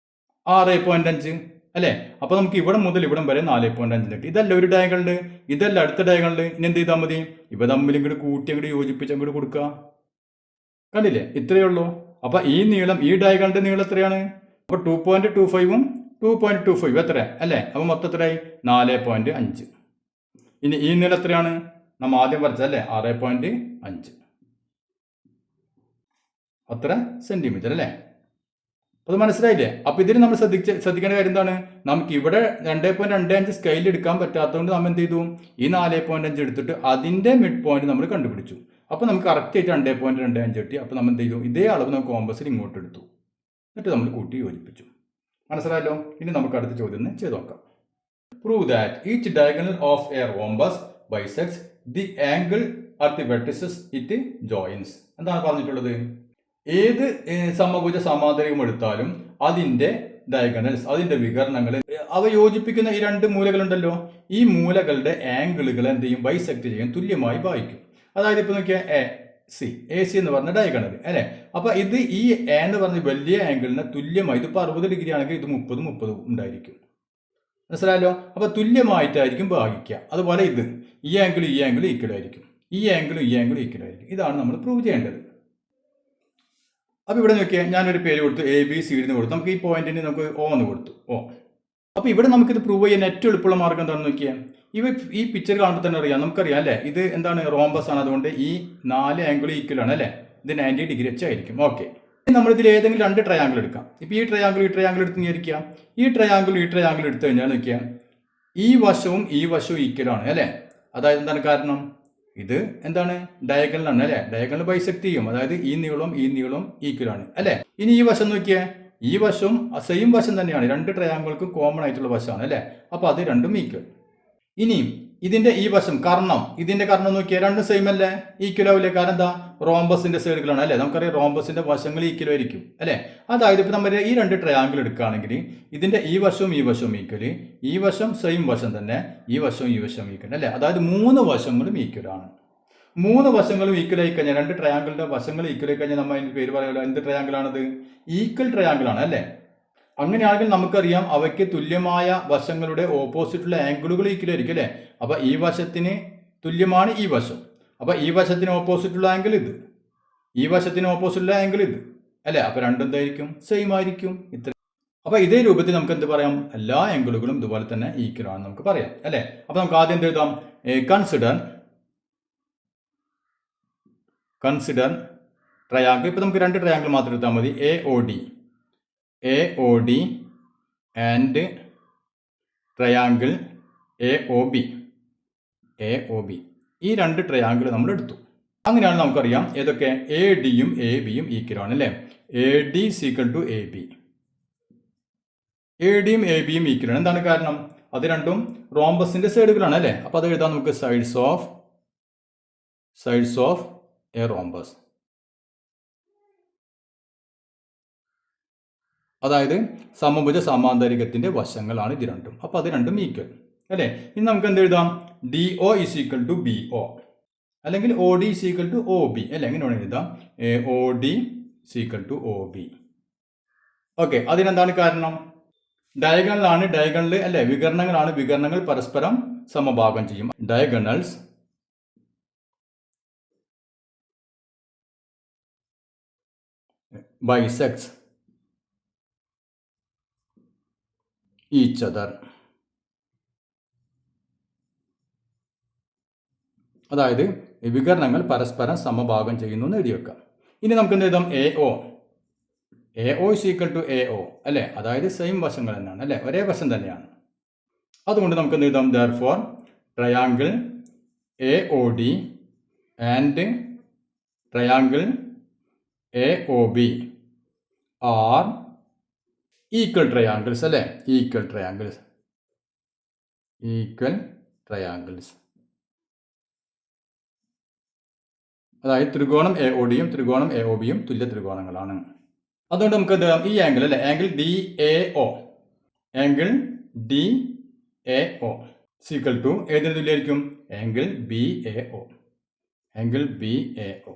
6.5 അല്ലേ? അപ്പോൾ നമുക്ക് ഇവിടെ മുതൽ ഇവിടം വരെ 4.5 കിട്ടി. ഇതല്ല ഒരു ഡയഗണൽ, ഇതല്ല അടുത്ത ഡയഗണൽ. ഇനി എന്ത് ചെയ്താൽ മതി? ഇവ തമ്മിൽ ഇങ്ങോട്ട് കൂട്ടി അങ്ങോട്ട് യോജിപ്പിച്ച് അങ്ങോട്ട് കൊടുക്കുക. കണ്ടില്ലേ? ഇത്രയേ ഉള്ളൂ. അപ്പോൾ ഈ നീളം, ഈ ഡയഗണലിൻ്റെ നീളം എത്രയാണ്? അപ്പോൾ 2.25ഉം 2.25 എത്ര അല്ലേ? അപ്പോൾ മൊത്തം എത്രയായി? 4.5. ഇനി ഈ നീളം എത്രയാണ്? നമ്മൾ ആദ്യം വരച്ചല്ലേ? 6.5 അത്ര സെൻറ്റിമീറ്റർ അല്ലേ? അത് മനസ്സിലായില്ലേ? അപ്പോൾ ഇതിന് നമ്മൾ ശ്രദ്ധിക്കേണ്ട കാര്യം എന്താണ്? നമുക്ക് ഇവിടെ 2.25 സ്കെയിൽ എടുക്കാൻ പറ്റാത്തതുകൊണ്ട് നമ്മൾ എന്ത് ചെയ്തു? ഈ 4.5 എടുത്തിട്ട് അതിൻ്റെ മിഡ് പോയിന്റ് നമ്മൾ കണ്ടുപിടിച്ചു. അപ്പോൾ നമുക്ക് കറക്റ്റായിട്ട് 2.25 കിട്ടി. അപ്പോൾ നമ്മൾ എന്ത് ചെയ്തു? ഇതേ അളവ് നമുക്ക് കോമ്പസിൽ ഇങ്ങോട്ട് എടുത്തു, എന്നിട്ട് നമ്മൾ കൂട്ടി യോജിപ്പിച്ചു. മനസ്സിലായല്ലോ? ഇനി നമുക്ക് അടുത്ത ചോദ്യം ചെയ്ത് നോക്കാം. Prove that each diagonal of A rhombus bisects the angle at the vertices it joints. എന്താണ് പറഞ്ഞിട്ടുള്ളത്? ഏത് സമഭുജ സമാന്തരികം എടുത്താലും അതിൻ്റെ ഡയഗണൽസ്, അതിൻ്റെ വികരണങ്ങൾ, അവ യോജിപ്പിക്കുന്ന ഈ 2 മൂലകളുണ്ടല്ലോ, ഈ മൂലകളുടെ ആംഗിളുകൾ എന്ത് ചെയ്യും? ബൈസെക്ട് ചെയ്യാൻ തുല്യമായി ഭാഗിക്കും. അതായത് ഇപ്പോൾ നോക്കിയാൽ എ സി എന്ന് പറഞ്ഞ ഡയഗണൽ അല്ലേ? അപ്പോൾ ഇത് ഈ എ എന്ന് പറഞ്ഞ വലിയ ആംഗിളിന് തുല്യമായി, ഇതിപ്പോൾ 60 ഡിഗ്രി ആണെങ്കിൽ ഇത് 30 ഉണ്ടായിരിക്കും. മനസ്സിലായല്ലോ? അപ്പോൾ തുല്യമായിട്ടായിരിക്കും ഭാഗിക്കുക. അതുപോലെ ഇത് ഈ ആംഗിൾ ഈക്വൽ ആയിരിക്കും, ഈ ആംഗിളും ഈക്വൽ ആയിരിക്കും. ഇതാണ് നമ്മൾ പ്രൂവ് ചെയ്യേണ്ടത്. അപ്പോൾ ഇവിടെ നോക്കിയാൽ ഞാനൊരു പേര് കൊടുത്തു, ABC എന്ന് കൊടുത്തു. നമുക്ക് ഈ പോയിന്റിന് നമുക്ക് O എന്ന് കൊടുത്തു, O. അപ്പോൾ ഇവിടെ നമുക്കിത് പ്രൂവ് ചെയ്യാൻ ഏറ്റവും എളുപ്പമുള്ള മാർഗം എന്താണെന്ന് നോക്കിയാൽ, ഈ പിക്ചർ കാണുമ്പോൾ തന്നെ അറിയാം, നമുക്കറിയാം അല്ലേ? ഇത് എന്താണ്? റോംബസ് ആണ്. അതുകൊണ്ട് ഈ 4 ആംഗിൾ ഈക്വൽ ആണ് അല്ലേ? ഇത് 90 ഡിഗ്രി വെച്ചായിരിക്കും. ഓക്കെ, നമ്മളിതിൽ ഏതെങ്കിലും 2 ട്രയാങ്കിൾ എടുക്കാം. ഇപ്പോൾ ഈ ട്രയാങ്കിൾ എടുത്ത് വിചാരിക്കാം. ഈ ട്രയാങ്കിൾ എടുത്തു കഴിഞ്ഞാൽ നോക്കിയാൽ ഈ വശവും ഈക്വൽ ആണ് അല്ലേ? അതായത് എന്താണ് കാരണം? ഇത് എന്താണ്? ഡയഗണലാണ് അല്ലേ? ഡയഗണൽ ബൈസെക്ട് ചെയ്യും. അതായത് ഈ നീളം ഈക്വൽ ആണ് അല്ലേ? ഇനി ഈ വശം നോക്കിയാൽ ഈ വശവും സെയിം വശം തന്നെയാണ്. 2 ട്രയാങ്കിൾക്കും കോമൺ ആയിട്ടുള്ള വശമാണ് അല്ലേ? അപ്പോൾ അത് രണ്ടും ഈക്വൽ. ഇനി ഇതിൻ്റെ ഈ വശം ഇതിൻ്റെ കർണം നോക്കിയാൽ 2 സെയിം അല്ലേ? ഈക്വൽ ആവില്ലേ? കാരണം എന്താ? റോംബസിൻ്റെ സൈഡുകളാണ് അല്ലേ? നമുക്കറിയാം റോംബസിൻ്റെ വശങ്ങൾ ഈക്വൽ ആയിരിക്കും അല്ലേ? അതായത് ഇപ്പോൾ നമ്മൾ ഈ 2 ട്രയാങ്കിൾ എടുക്കുകയാണെങ്കിൽ ഇതിൻ്റെ ഈ വശവും ഈക്വൽ, ഈ വശം സെയിം വശം തന്നെ, ഈ വശവും ഈക്വൽ അല്ലേ? അതായത് 3 വശങ്ങളും ഈക്വൽ ആണ്. 3 വശങ്ങളും ഈക്വൽ ആയി കഴിഞ്ഞാൽ, 2 ട്രയാങ്കിളിൻ്റെ വശങ്ങൾ ഈക്വൽ ആയി കഴിഞ്ഞാൽ നമ്മൾ അതിൻ്റെ പേര് പറയുമല്ലോ, എന്ത് ട്രയാങ്കിൾ ആണത്? ഈക്വൽ ട്രയാങ്കിൾ ആണ് അല്ലേ? അങ്ങനെയാണെങ്കിൽ നമുക്കറിയാം അവയ്ക്ക് തുല്യമായ വശങ്ങളുടെ ഓപ്പോസിറ്റുള്ള ആംഗിളുകൾ ഈക്വൽ ആയിരിക്കും അല്ലേ? അപ്പോൾ ഈ വശത്തിന് തുല്യമാണ് ഈ വശം. അപ്പോൾ ഈ വശത്തിന് ഓപ്പോസിറ്റുള്ള ആംഗിൾ ഇത്, ഈ വശത്തിന് ഓപ്പോസിറ്റുള്ള ആംഗിൾ ഇത്, അല്ലേ? അപ്പോൾ രണ്ടും എന്തായിരിക്കും? സെയിം ആയിരിക്കും. അപ്പോൾ ഇതേ രൂപത്തിൽ നമുക്ക് എന്ത് പറയാം? എല്ലാ ആംഗിളുകളും ഇതുപോലെ തന്നെ ഈക്വൽ ആണെന്ന് നമുക്ക് പറയാം, അല്ലേ? അപ്പോൾ നമുക്ക് ആദ്യം എന്ത് എഴുതാം? Consider triangle. ഇപ്പോൾ നമുക്ക് രണ്ട് ട്രയാങ്കിൾ മാത്രം എടുത്താൽ മതി. AOD and triangle AOB. ഈ രണ്ട് ട്രയാങ്കിൾ നമ്മൾ എടുത്തു. അങ്ങനെയാണ് നമുക്കറിയാം ഏതൊക്കെ? ADയും ABയും ഈക്വൽ ആണ്, അല്ലേ? AD equal to AB. ADയും ABയും ഈക്വൽ ആണ്. എന്താണ് കാരണം? അത് രണ്ടും റോംബസിന്റെ സൈഡുകളാണ്, അല്ലേ? അപ്പോൾ അത് എഴുതാം നമുക്ക് സൈഡ്സ് ഓഫ് എ റോംബസ്. അതായത് സമഭുജ സമാന്തരികത്തിന്റെ വശങ്ങളാണ് ഇത് രണ്ടും. അപ്പോൾ അത് രണ്ടും ഈക്വൽ, അല്ലേ? ഇനി നമുക്ക് എന്ത് എഴുതാം? DO ഈക്വൽ ടു BO, അല്ലെങ്കിൽ OD ഈക്വൽ ടു OB, അല്ലേ? എങ്ങനെ വേണമെങ്കിൽ എഴുതാം. OD equal to OB. Okay, അതിനെന്താണ് കാരണം? ഡയഗണൽ, അല്ലേ? വികരണങ്ങൾ പരസ്പരം സമഭാഗം ചെയ്യും. Diagonals bisects each other. അതായത് വികരണങ്ങൾ പരസ്പരം സമഭാഗം ചെയ്യുന്നു എന്ന് എഴുതി വെക്കാം. ഇനി നമുക്ക് എന്ത് എഴുതാം? AO ഈക്വൽ ടു AO, അല്ലേ? അതായത് സെയിം വശങ്ങൾ തന്നെയാണ്, അല്ലേ? ഒരേ വശം തന്നെയാണ്. അതുകൊണ്ട് നമുക്ക് എന്ത് എഴുതാം? Therefore triangle AOD and triangle AOB are equal triangles, അല്ലേ? Equal triangles. അതായത് ത്രികോണം AODയും ത്രികോണം AOBയും തുല്യ ത്രികോണങ്ങളാണ്. അതുകൊണ്ട് നമുക്ക് ഈ ആംഗിൾ, അല്ലേ? ആംഗിൾ DAO ഈക്വൽ ടു ഏതിന് തുല്യമായിരിക്കും? ആംഗിൾ BAO,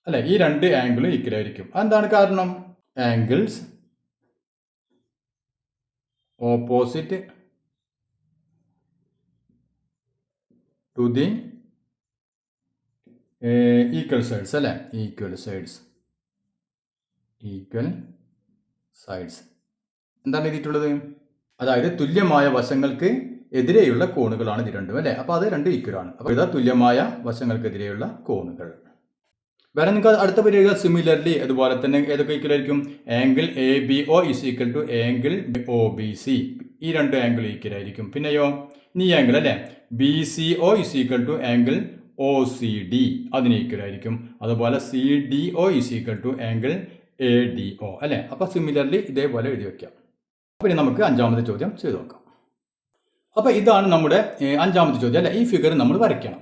അല്ലെ? ഈ രണ്ട് ആംഗിളും ഈക്വൽ ആയിരിക്കും. എന്താണ് കാരണം? Angles opposite to the equal sides, അല്ലെ? ഈക്വൽ സൈഡ്സ് എന്താണ് എഴുതിയിട്ടുള്ളത്? അതായത് തുല്യമായ വശങ്ങൾക്ക് എതിരെയുള്ള കോണുകളാണ് ഇത് രണ്ടും, അല്ലേ? അപ്പോൾ അത് രണ്ട് ഈക്വൽ ആണ്. അപ്പോൾ ഇതാ തുല്യമായ വശങ്ങൾക്കെതിരെയുള്ള കോണുകൾ. വേറെ നിങ്ങൾക്ക് അടുത്ത പരിഗണ സിമിലർലി അതുപോലെ തന്നെ ഏതൊക്കെ ഈക്വൽ ആയിരിക്കും? Angle ABO equal to angle OBC. ഈ രണ്ട് ആംഗിൾ ഈക്വൽ ആയിരിക്കും. പിന്നെയോ ഈ ആംഗിൾ, അല്ലേ? BCO equal to angle OCD, അതിന് ഈക്വൽ ആയിരിക്കും. അതുപോലെ CDO equal to angle ADO, അല്ലേ? അപ്പോൾ സിമിലർലി ഇതേപോലെ എഴുതി വയ്ക്കാം. അപ്പോൾ ഇനി നമുക്ക് അഞ്ചാമത്തെ ചോദ്യം ചെയ്ത് നോക്കാം. അപ്പോൾ ഇതാണ് നമ്മുടെ അഞ്ചാമത്തെ ചോദ്യം, അല്ലേ? ഈ ഫിഗർ നമ്മൾ വരയ്ക്കണം.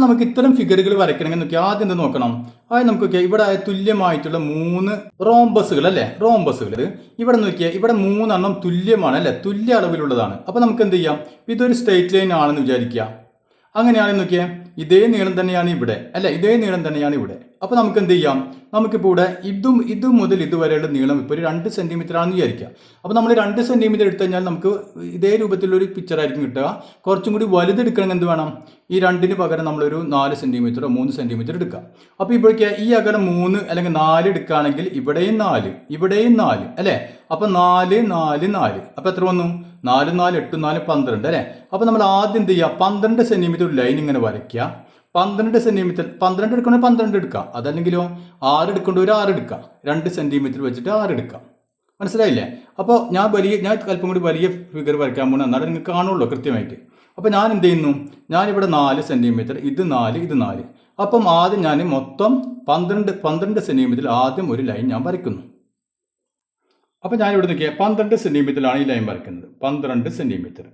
നമുക്ക് ഇത്തരം ഫിഗറുകൾ വരയ്ക്കണമെങ്കിൽ നോക്കി ആദ്യം എന്ത് നോക്കണം? അതായത് നമുക്ക് ഇവിടെ തുല്യമായിട്ടുള്ള 3 റോംബസുകൾ, അല്ലേ? റോംബസുകൾ ഇവിടെ നോക്കിയാൽ ഇവിടെ 3 എണ്ണം തുല്യമാണ്, അല്ലേ? തുല്യ അളവിലുള്ളതാണ്. അപ്പോൾ നമുക്ക് എന്ത് ചെയ്യാം? ഇതൊരു സ്ട്രെയിറ്റ് ലൈൻ ആണെന്ന് വിചാരിക്കുക. അങ്ങനെയാണെന്ന് നോക്കിയാൽ ഇതേ നീളം തന്നെയാണ് ഇവിടെ, അല്ലേ? ഇതേ നീളം തന്നെയാണ് ഇവിടെ. അപ്പോൾ നമുക്ക് എന്ത് ചെയ്യാം? നമുക്കിപ്പോൾ ഇവിടെ ഇത് മുതൽ ഇതുവരെയുള്ള നീളം ഇപ്പോൾ ഒരു 2 സെൻറ്റിമീറ്റർ ആണെന്ന് വിചാരിക്കുക. അപ്പോൾ നമ്മൾ 2 സെൻറ്റിമീറ്റർ എടുത്തു കഴിഞ്ഞാൽ നമുക്ക് ഇതേ രൂപത്തിലുള്ളൊരു പിക്ചറായിരിക്കും കിട്ടുക. കുറച്ചും കൂടി വലുതെടുക്കണമെങ്കിൽ എന്ത് വേണം? ഈ 2ന് പകരം നമ്മളൊരു 4 സെൻറ്റിമീറ്ററോ 3 സെൻറ്റിമീറ്റർ എടുക്കുക. അപ്പോൾ ഇപ്പോഴേക്ക് ഈ അകലം 3 അല്ലെങ്കിൽ 4 എടുക്കുകയാണെങ്കിൽ ഇവിടെയും 4, അല്ലേ? അപ്പോൾ 4, 4, 4. അപ്പോൾ എത്ര വന്നു? 4, 4, 8, 4, 12, അല്ലേ? അപ്പോൾ നമ്മൾ ആദ്യം എന്ത് ചെയ്യുക? 12 സെൻറ്റിമീറ്റർ ഒരു ലൈൻ ഇങ്ങനെ വരയ്ക്കുക. 12 സെൻറ്റിമീറ്റർ 12 എടുക്കണമെങ്കിൽ 12 എടുക്കാം. അതല്ലെങ്കിലോ 6 എടുക്കേണ്ടവർ 6 എടുക്കാം. 2 സെൻറ്റിമീറ്റർ വെച്ചിട്ട് 6 എടുക്കാം. മനസ്സിലായില്ലേ? അപ്പോൾ ഞാൻ അല്പം കൂടി വലിയ ഫിഗർ വരയ്ക്കാൻ പോകുന്നത് എന്നാലും നിങ്ങൾക്ക് കാണുള്ളൂ കൃത്യമായിട്ട്. അപ്പോൾ ഞാൻ എന്ത് ചെയ്യുന്നു? ഞാനിവിടെ 4 സെൻറ്റിമീറ്റർ, ഇത് 4. അപ്പം ആദ്യം ഞാൻ മൊത്തം 12 സെൻറ്റിമീറ്ററിൽ ആദ്യം ഒരു ലൈൻ ഞാൻ വരയ്ക്കുന്നു. അപ്പോൾ ഞാനിവിടെ നോക്കിയാൽ 12 സെൻറ്റിമീറ്ററിലാണ് ഈ ലൈൻ വരയ്ക്കുന്നത്. 12 സെൻറ്റിമീറ്റർ.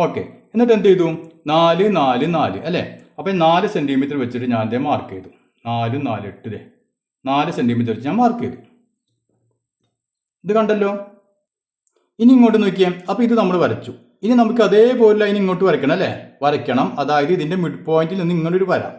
ഓക്കെ, എന്നിട്ട് എന്ത് ചെയ്തു? 4, 4, 4, അല്ലേ? അപ്പം 4 സെൻറ്റിമീറ്റർ വെച്ചിട്ട് ഞാൻ അതേ മാർക്ക് ചെയ്തു. 4, 4, 8, 4 സെൻറ്റിമീറ്റർ വെച്ച് ഞാൻ മാർക്ക് ചെയ്തു. ഇത് കണ്ടല്ലോ. ഇനി ഇങ്ങോട്ട് നോക്കിയാൽ അപ്പോൾ ഇത് നമ്മൾ വരച്ചു. ഇനി നമുക്ക് അതേപോലെ ലൈൻ ഇങ്ങോട്ട് വരയ്ക്കണം, അല്ലേ? വരയ്ക്കണം. അതായത് ഇതിൻ്റെ മിഡ് പോയിന്റിൽ നിന്ന് ഇങ്ങനൊരു വരാം.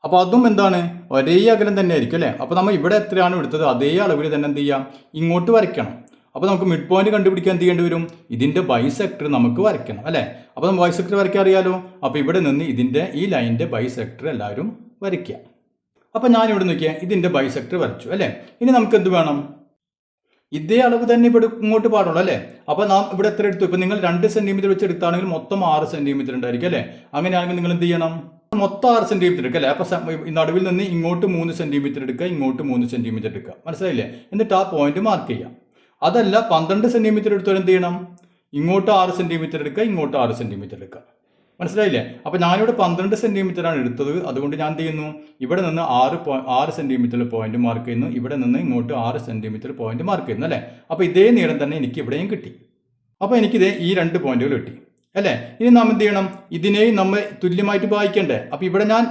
അപ്പോൾ അതും എന്താണ്? ഒരേ അകലം തന്നെ ആയിരിക്കും, അല്ലേ? അപ്പോൾ നമ്മൾ ഇവിടെ എത്രയാണ് എടുത്തത് അതേ അളവിൽ തന്നെ എന്ത് ചെയ്യാം? ഇങ്ങോട്ട് വരയ്ക്കണം. അപ്പോൾ നമുക്ക് മിഡ് പോയിന്റ് കണ്ടുപിടിക്കാൻ എന്ത് ചെയ്യേണ്ടി വരും? ഇതിൻ്റെ ബൈസെക്ടർ നമുക്ക് വരയ്ക്കണം അല്ലേ? അപ്പോൾ നമുക്ക് ബൈസെക്ടർ വരയ്ക്കാൻ അറിയാലോ. അപ്പോൾ ഇവിടെ നിന്ന് ഇതിൻ്റെ ഈ ലൈനിൻ്റെ ബൈസെക്ടർ എല്ലാവരും വരയ്ക്കുക. അപ്പോൾ ഞാനിവിടെ നോക്കിയാൽ ഇതിൻ്റെ ബൈസെക്ടർ വരച്ചു അല്ലേ? ഇനി നമുക്ക് എന്ത് വേണം? ഇതേ അളവ് തന്നെ ഇവിടെ ഇങ്ങോട്ട് പാടുള്ളൂ അല്ലേ? അപ്പോൾ നാം ഇവിടെ എത്ര എടുത്തു? ഇപ്പം നിങ്ങൾ 2 സെൻറ്റിമീറ്റർ വെച്ച് എടുത്താണെങ്കിൽ മൊത്തം 6 സെൻറ്റിമീറ്റർ ഉണ്ടായിരിക്കും അല്ലേ? അങ്ങനെയാണെങ്കിൽ നിങ്ങൾ എന്ത് ചെയ്യണം? മൊത്തം 6 സെൻറ്റിമീറ്റർ എടുക്കുക അല്ലേ? അപ്പോൾ നടുവിൽ നിന്ന് ഇങ്ങോട്ട് 3 സെൻറ്റിമീറ്റർ എടുക്കുക, ഇങ്ങോട്ട് 3 സെൻറ്റിമീറ്റർ എടുക്കുക. മനസ്സിലായില്ലേ? എന്നിട്ട് ആ പോയിന്റ് മാർക്ക് ചെയ്യാം. അതല്ല 12 സെൻറ്റിമീറ്റർ എടുത്തവർ എന്ത് ചെയ്യണം? ഇങ്ങോട്ട് 6 സെൻറ്റിമീറ്റർ എടുക്കുക, ഇങ്ങോട്ട് 6 സെൻറ്റിമീറ്റർ എടുക്കുക. മനസ്സിലായില്ലേ? അപ്പോൾ ഞാനിവിടെ 12 സെൻറ്റിമീറ്ററാണ് എടുത്തത്. അതുകൊണ്ട് ഞാൻ എന്ത് ചെയ്യുന്നു? ഇവിടെ നിന്ന് 6 സെൻറ്റിമീറ്ററിൽ പോയിന്റ് മാർക്ക് ചെയ്യുന്നു, ഇവിടെ നിന്ന് ഇങ്ങോട്ട് 6 സെൻറ്റിമീറ്റർ പോയിന്റ് മാർക്ക് ചെയ്യുന്നു അല്ലേ? അപ്പോൾ ഇതേ നീളം തന്നെ എനിക്ക് ഇവിടെയും കിട്ടി. അപ്പോൾ എനിക്കിതേ ഈ 2 പോയിന്റുകൾ കിട്ടി അല്ലേ? ഇനി നാം എന്ത് ചെയ്യണം? ഇതിനെയും നമ്മൾ തുല്യമായിട്ട് വായിക്കണ്ടേ? അപ്പോൾ ഇവിടെ ഞാൻ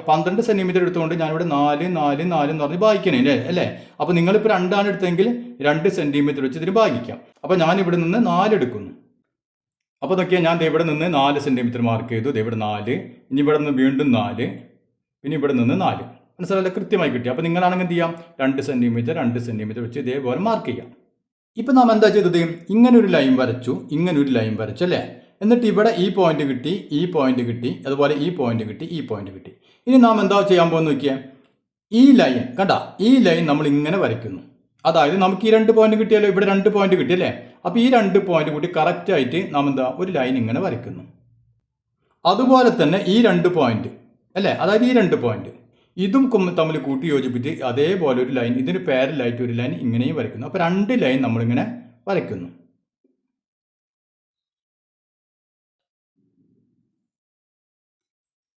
12 സെൻറ്റിമീറ്റർ എടുത്തുകൊണ്ട് ഞാനിവിടെ 4, 4, 4 എന്ന് പറഞ്ഞ് വായിക്കണേ അല്ലേ? അപ്പോൾ നിങ്ങളിപ്പോൾ 2 ആണ് എടുത്തെങ്കിൽ 2 സെൻറ്റിമീറ്റർ വെച്ച് ഇതിന് ഭാഗിക്കാം. അപ്പോൾ ഞാൻ ഇവിടെ നിന്ന് 4 എടുക്കുന്നു. അപ്പോൾ നോക്കിയാൽ ഞാൻ ഇവിടെ നിന്ന് 4 സെൻറ്റിമീറ്റർ മാർക്ക് ചെയ്തു. ഇവിടെ 4, ഇനി ഇവിടെ നിന്ന് വീണ്ടും 4, പിന്നെ ഇവിടെ നിന്ന് 4. മനസ്സിലായില്ല? കൃത്യമായി കിട്ടി. അപ്പോൾ നിങ്ങളാണെങ്കിൽ എന്ത് ചെയ്യാം? 2 സെൻറ്റിമീറ്റർ വെച്ച് ഇതേപോലെ മാർക്ക് ചെയ്യാം. ഇപ്പം നാം എന്താ ചെയ്തത്? ഇങ്ങനെ ഒരു ലൈൻ വരച്ചു, ഇങ്ങനെ ഒരു ലൈൻ വരച്ചു അല്ലേ? എന്നിട്ട് ഇവിടെ ഈ പോയിന്റ് കിട്ടി, ഈ പോയിന്റ് കിട്ടി, അതുപോലെ ഈ പോയിന്റ് കിട്ടി, ഈ പോയിന്റ് കിട്ടി. ഇനി നാം എന്താ ചെയ്യാൻ പോകുന്ന നോക്കിയാൽ ഈ ലൈൻ കണ്ട, ഈ ലൈൻ നമ്മൾ ഇങ്ങനെ വരയ്ക്കുന്നു. അതായത് നമുക്ക് ഈ 2 പോയിന്റ് കിട്ടിയാലോ, ഇവിടെ 2 പോയിന്റ് കിട്ടിയല്ലേ? അപ്പോൾ ഈ 2 പോയിന്റ് കൂടി കറക്റ്റായിട്ട് നാം എന്താ ഒരു ലൈൻ ഇങ്ങനെ വരയ്ക്കുന്നു. അതുപോലെ തന്നെ ഈ 2 പോയിന്റ് അല്ലേ? അതായത് ഈ 2 പോയിന്റ് ഇതും തമ്മിൽ കൂട്ടി യോജിപ്പിച്ച് അതേപോലെ ഒരു ലൈൻ, ഇതിന് പാരലായിട്ട് ഒരു ലൈൻ ഇങ്ങനെയും വരയ്ക്കുന്നു. അപ്പോൾ 2 ലൈൻ നമ്മളിങ്ങനെ വരയ്ക്കുന്നു.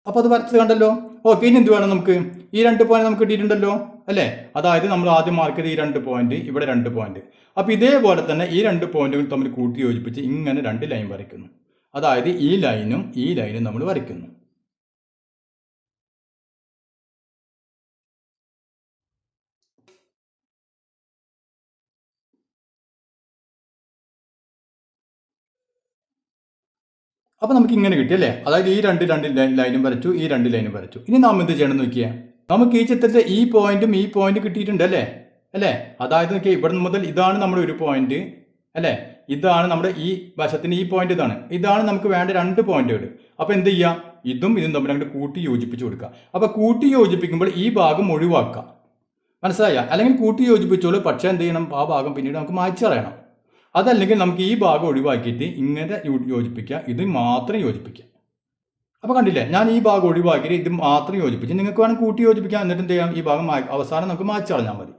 അപ്പോൾ അത് വരച്ചത് കണ്ടല്ലോ. ഓക്കെ, ഇനി എന്ത് വേണം നമുക്ക്? ഈ 2 പോയിന്റ് നമുക്ക് കിട്ടിയിട്ടുണ്ടല്ലോ അല്ലേ? അതായത് നമ്മൾ ആദ്യം മാർക്ക് ചെയ്ത് ഈ 2 പോയിന്റ്, ഇവിടെ 2 പോയിന്റ്. അപ്പോൾ ഇതേപോലെ തന്നെ ഈ 2 പോയിന്റുകൾ തമ്മിൽ കൂട്ടി യോജിപ്പിച്ച് ഇങ്ങനെ 2 ലൈൻ വരയ്ക്കുന്നു. അതായത് ഈ ലൈനും ഈ ലൈനും നമ്മൾ വരയ്ക്കുന്നു. അപ്പോൾ നമുക്ക് ഇങ്ങനെ കിട്ടി അല്ലേ? അതായത് ഈ 2 ലൈനും വരച്ചു, ഈ 2 ലൈനും വരച്ചു. ഇനി നാം എന്ത് ചെയ്യണം നോക്കിയാൽ, നമുക്ക് ഈ ചിത്രത്തിലെ ഈ പോയിന്റും ഈ പോയിന്റ് കിട്ടിയിട്ടുണ്ട് അല്ലേ? അതായത് നോക്കിയാൽ ഇവിടെ മുതൽ ഇതാണ് നമ്മുടെ ഒരു പോയിന്റ് അല്ലേ? ഇതാണ് നമ്മുടെ ഈ വശത്തിന് ഈ പോയിന്റ് ഇതാണ് നമുക്ക് വേണ്ട 2 പോയിന്റുകൾ. അപ്പോൾ എന്ത് ചെയ്യാം? ഇതും തമ്മിൽ അങ്ങോട്ട് കൂട്ടി യോജിപ്പിച്ച് കൊടുക്കുക. അപ്പോൾ കൂട്ടി യോജിപ്പിക്കുമ്പോൾ ഈ ഭാഗം ഒഴിവാക്കുക. മനസ്സിലായ? അല്ലെങ്കിൽ കൂട്ടി യോജിപ്പിച്ചോളൂ, പക്ഷേ എന്ത് ചെയ്യണം? ആ ഭാഗം പിന്നീട് നമുക്ക് മായ്ച്ചു കളയണം. അതല്ലെങ്കിൽ നമുക്ക് ഈ ഭാഗം ഒഴിവാക്കിയിട്ട് ഇങ്ങനെ യോജിപ്പിക്കുക, ഇത് മാത്രം യോജിപ്പിക്കുക. അപ്പോൾ കണ്ടില്ലേ, ഞാൻ ഈ ഭാഗം ഒഴിവാക്കിയിട്ട് ഇത് മാത്രം യോജിപ്പിച്ച്, നിങ്ങൾക്ക് വേണം കൂട്ടി യോജിപ്പിക്കാം. എന്നിട്ട് എന്ത് ചെയ്യാം? ഈ ഭാഗം അവസാനം നമുക്ക് മായ്ച്ചു കളഞ്ഞാൽ മതി.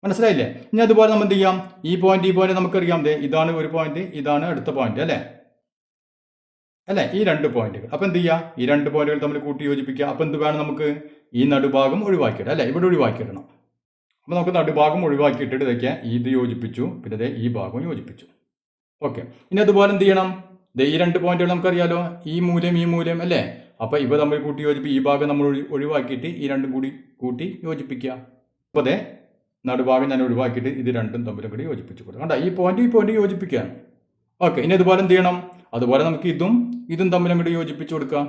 മനസ്സിലായില്ലേ? ഇനി അതുപോലെ നമ്മൾ എന്ത് ചെയ്യാം? ഈ പോയിന്റ് നമുക്കറിയാം, ഇതാണ് ഒരു പോയിന്റ്, ഇതാണ് അടുത്ത പോയിന്റ് അല്ലേ? ഈ 2 പോയിന്റുകൾ. അപ്പോൾ എന്ത് ചെയ്യുക? ഈ 2 പോയിന്റുകൾ തമ്മിൽ കൂട്ടി യോജിപ്പിക്കുക. അപ്പോൾ എന്ത് വേണം നമുക്ക്? ഈ നടുഭാഗം ഒഴിവാക്കിയിടണം അല്ലേ? ഇവിടെ ഒഴിവാക്കിയിടണം. അപ്പോൾ നമുക്ക് നടുഭാഗം ഒഴിവാക്കിയിട്ടിട്ട് ഇതൊക്കെ ഇത് യോജിപ്പിച്ചു, പിന്നെ ഈ ഭാഗവും യോജിപ്പിച്ചു. ഓക്കെ, ഇനി അതുപോലെ എന്ത് ചെയ്യണം? ഈ 2 പോയിന്റുകൾ നമുക്കറിയാലോ, ഈ മൂല്യം അല്ലേ? അപ്പോൾ ഇവ തമ്മിൽ കൂട്ടി യോജിപ്പിക്കുക. ഈ ഭാഗം നമ്മൾ ഒഴിവാക്കിയിട്ട് ഈ 2 കൂടി കൂട്ടി യോജിപ്പിക്കുക. അപ്പോൾ നടുഭാഗം ഞാൻ ഒഴിവാക്കിയിട്ട് ഇത് 2 തമ്മിലും കൂടി യോജിപ്പിച്ചു കൊടുക്കുക. കണ്ട, ഈ പോയിന്റ് യോജിപ്പിക്കുകയാണ്. ഓക്കെ, ഇനി അതുപോലെ എന്ത് ചെയ്യണം? അതുപോലെ നമുക്ക് ഇതും തമ്മിലും കൂടി യോജിപ്പിച്ചു കൊടുക്കാം.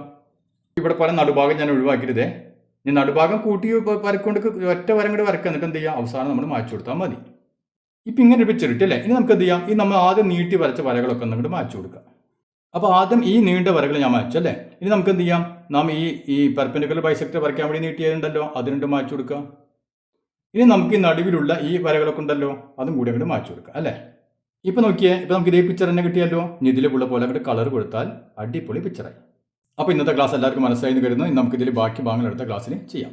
ഇവിടെ പോലെ നടുഭാഗം ഞാൻ ഒഴിവാക്കിയിട്ട് ഇനി നടുഭാഗം കൂട്ടി വരക്കൊണ്ട് ഒറ്റ വരം കൂടി വരക്കുക. എന്നിട്ട് എന്ത് ചെയ്യാം? അവസാനം നമ്മൾ മായ്ച്ചു കൊടുത്താൽ മതി. ഇപ്പം ഇങ്ങനെ ഒരു പിക്ചർ കിട്ടിയല്ലേ? ഇനി നമുക്ക് എന്ത് ചെയ്യാം? ഈ നമ്മൾ ആദ്യം നീട്ടി വരച്ച വരകളൊക്കെ ഒന്നും മായ്ച്ചു കൊടുക്കുക. അപ്പോൾ ആദ്യം ഈ നീണ്ട വരകൾ ഞാൻ മായ്ച്ചു അല്ലേ? ഇനി നമുക്ക് എന്ത് ചെയ്യാം? നാം ഈ പെർപെൻഡിക്കുലർ ബൈസെക്ടർ വരയ്ക്കാൻ വേണ്ടി നീട്ടിയതുണ്ടല്ലോ, അത് മായ്ച്ചു കൊടുക്കുക. ഇനി നമുക്ക് ഈ നടുവിലുള്ള ഈ വരകളൊക്കെ ഉണ്ടല്ലോ, അതും കൂടി അങ്ങോട്ട് മായ്ച്ചു കൊടുക്കുക അല്ലേ? ഇപ്പം നോക്കിയേ, ഇപ്പം നമുക്ക് ഇതേ പിക്ചർ തന്നെ കിട്ടിയല്ലോ. ഇനി ഇതിലുള്ള പോലെ അങ്ങോട്ട് കളർ കൊടുത്താൽ അടിപൊളി പിക്ചറായി. അപ്പോൾ ഇന്നത്തെ ക്ലാസ് എല്ലാവർക്കും മനസ്സിലായി എന്ന് കരുതുന്നു. നമുക്ക് ഇതിൽ ബാക്കി ഭാഗങ്ങൾ അടുത്ത ക്ലാസ്സിൽ ചെയ്യാം.